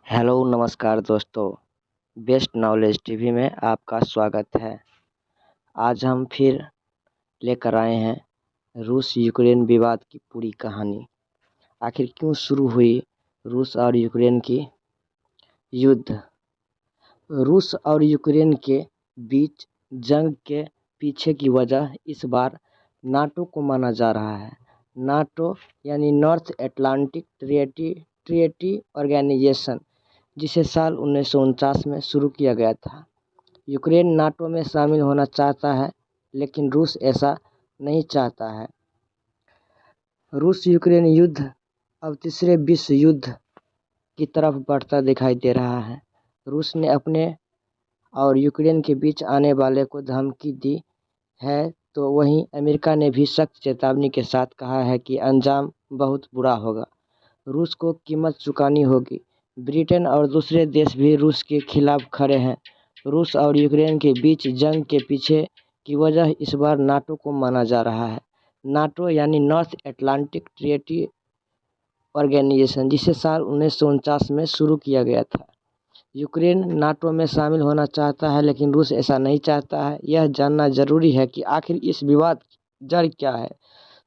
Hello नमस्कार दोस्तों। Best knowledge TV में आपका स्वागत है। आज हम फिर लेकर आए हैं रूस यूक्रेन विवाद की पूरी कहानी। आखिर क्यों शुरू हुई रूस और यूक्रेन की युद्ध। रूस और यूक्रेन के बीच जंग के पीछे की वजह इस बार नाटो को माना जा रहा है। नाटो यानी नॉर्थ अटलांटिक ट्रीटी ऑर्गेनाइजेशन, जिसे साल 1949 में शुरू किया गया था। यूक्रेन नाटो में शामिल होना चाहता है, लेकिन रूस ऐसा नहीं चाहता है। रूस यूक्रेन युद्ध अब तीसरे विश्व युद्ध की तरफ बढ़ता दिखाई दे रहा है। रूस ने अपने और यूक्रेन के बीच आने वाले को धमकी दी है, तो वहीं अमेरिका ने भी सख्त चेतावनी के साथ कहा है कि अंजाम बहुत बुरा होगा। रूस को कीमत चुकानी होगी। ब्रिटेन और दूसरे देश भी रूस के खिलाफ खड़े हैं। रूस और यूक्रेन के बीच जंग के पीछे की वजह इस बार नाटो को माना जा रहा है। नाटो यानी नॉर्थ अटलांटिक ट्रीटी ऑर्गेनाइजेशन, जिसे साल 1949 में शुरू किया गया था। यूक्रेन नाटो में शामिल होना चाहता है, लेकिन रूस ऐसा नहीं चाहता है। यह जानना जरूरी है कि आखिर इस विवाद की जड़ क्या है।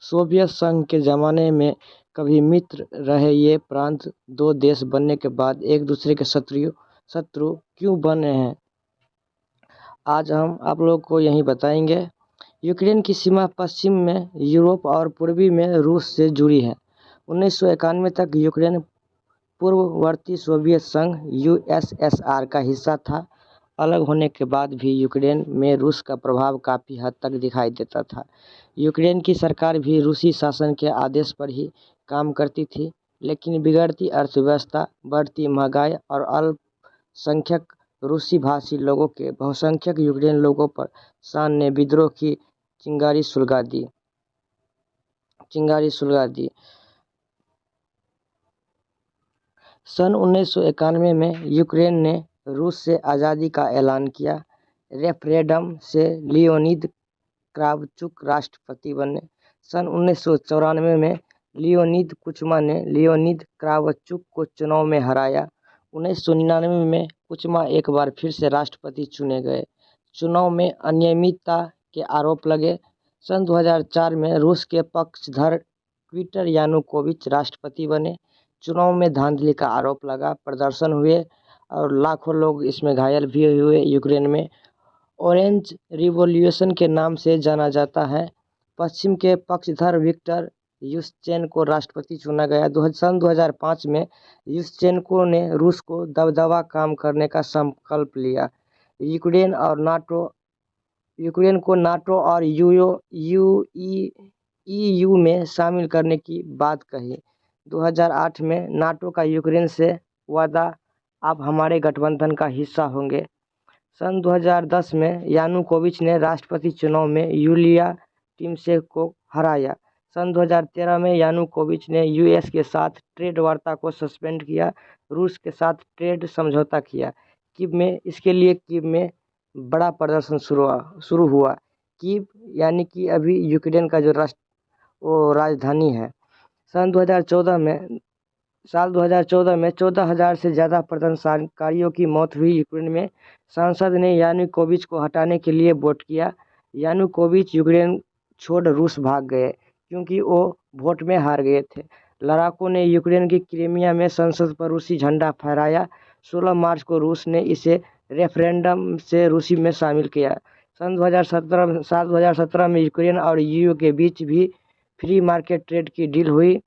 सोवियत संघ के ज़माने में कभी मित्र रहे ये प्रांत दो देश बनने के बाद एक दूसरे के शत्रु क्यों बने हैं, आज हम आप लोग को यही बताएंगे। यूक्रेन की सीमा पश्चिम में यूरोप और पूर्वी में रूस से जुड़ी है। 1991 तक यूक्रेन पूर्ववर्ती सोवियत संघ यूएसएसआर का हिस्सा था। अलग होने के बाद भी यूक्रेन में रूस का प्रभाव काफ़ी हद तक दिखाई देता था। यूक्रेन की सरकार भी रूसी शासन के आदेश पर ही काम करती थी, लेकिन बिगड़ती अर्थव्यवस्था, बढ़ती महंगाई और अल्पसंख्यक रूसी भाषी लोगों के बहुसंख्यक यूक्रेन लोगों पर शान ने विद्रोह की चिंगारी सुलगा दी। सन 1991 में यूक्रेन ने रूस से आज़ादी का ऐलान किया। रेफरेंडम से लियोनिद क्रावचुक राष्ट्रपति बने। सन 1994 में लियोनिद कुचमा ने लियोनिद क्रावचुक को चुनाव में हराया। 1999 में कुचमा एक बार फिर से राष्ट्रपति चुने गए। चुनाव में अनियमितता के आरोप लगे। सन 2004 में रूस के पक्षधर विक्टर यानुकोविच राष्ट्रपति बने। चुनाव में धांधली का आरोप लगा, प्रदर्शन हुए और लाखों लोग इसमें घायल भी हुए। यूक्रेन में ऑरेंज रिवॉल्यूशन के नाम से जाना जाता है। पश्चिम के पक्षधर विक्टर युशचेनको राष्ट्रपति चुना गया। सन 2005 में युशचेनको ने रूस को दबदबा काम करने का संकल्प लिया। यूक्रेन को नाटो और ईयू में शामिल करने की बात कही। 2008 में नाटो का यूक्रेन से वादा, आप हमारे गठबंधन का हिस्सा होंगे। सन 2010 में यानुकोविच ने राष्ट्रपति चुनाव में यूलिया टिमोशेंको को हराया। सन 2013 में यानुकोविच ने यूएस के साथ ट्रेड वार्ता को सस्पेंड किया, रूस के साथ ट्रेड समझौता किया। कीव में बड़ा प्रदर्शन शुरू हुआ। कीव यानी कि अभी यूक्रेन का जो राजधानी है। साल 2014 में 14,000 से ज़्यादा प्रदर्शनकारियों की मौत हुई। यूक्रेन में संसद ने यानुकोविच को हटाने के लिए वोट किया। यानुकोविच यूक्रेन छोड़ रूस भाग गए, क्योंकि वो वोट में हार गए थे। लड़ाकों ने यूक्रेन की क्रीमिया में संसद पर रूसी झंडा फहराया। 16 मार्च को रूस ने इसे रेफरेंडम से रूसी में शामिल किया। साल 2017 में यूक्रेन और ईयू के बीच भी फ्री मार्केट ट्रेड की डील हुई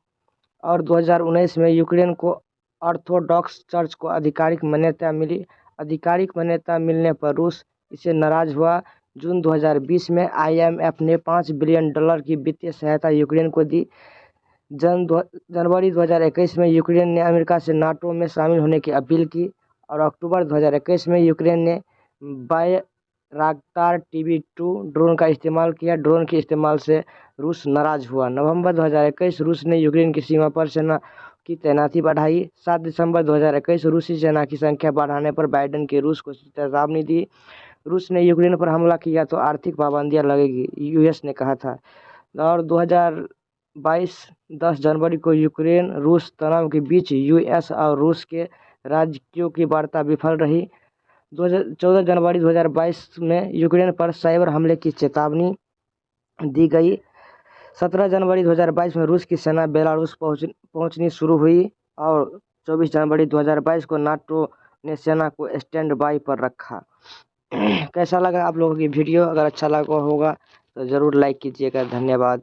और 2019 में यूक्रेन को ऑर्थोडॉक्स चर्च को आधिकारिक मान्यता मिली। आधिकारिक मान्यता मिलने पर रूस इससे नाराज हुआ। जून 2020 में आईएमएफ ने $5 बिलियन की वित्तीय सहायता यूक्रेन को दी। जनवरी 2021 में यूक्रेन ने अमेरिका से नाटो में शामिल होने की अपील की और अक्टूबर 2021 में यूक्रेन ने बायराक्तार TB2 ड्रोन का इस्तेमाल किया। ड्रोन के इस्तेमाल से रूस नाराज हुआ। नवंबर 2021 रूस ने यूक्रेन की सीमा पर सेना की तैनाती बढ़ाई। 7 दिसंबर 2021 रूसी सेना की संख्या बढ़ाने पर बाइडेन की रूस को चेतावनी दी। रूस ने यूक्रेन पर हमला किया तो आर्थिक पाबंदियां लगेगी, यूएस ने कहा था। और 2022 10 जनवरी को यूक्रेन रूस तनाव के बीच यूएस और रूस के राजकीय की वार्ता विफल रही। 14 जनवरी 2022 में यूक्रेन पर साइबर हमले की चेतावनी दी गई। 17 जनवरी 2022 में रूस की सेना बेलारूस पहुंचनी शुरू हुई और 24 जनवरी 2022 को नाटो ने सेना को स्टैंड बाई पर रखा। कैसा लगा आप लोगों की वीडियो? अगर अच्छा लगा होगा तो ज़रूर लाइक कीजिएगा। धन्यवाद।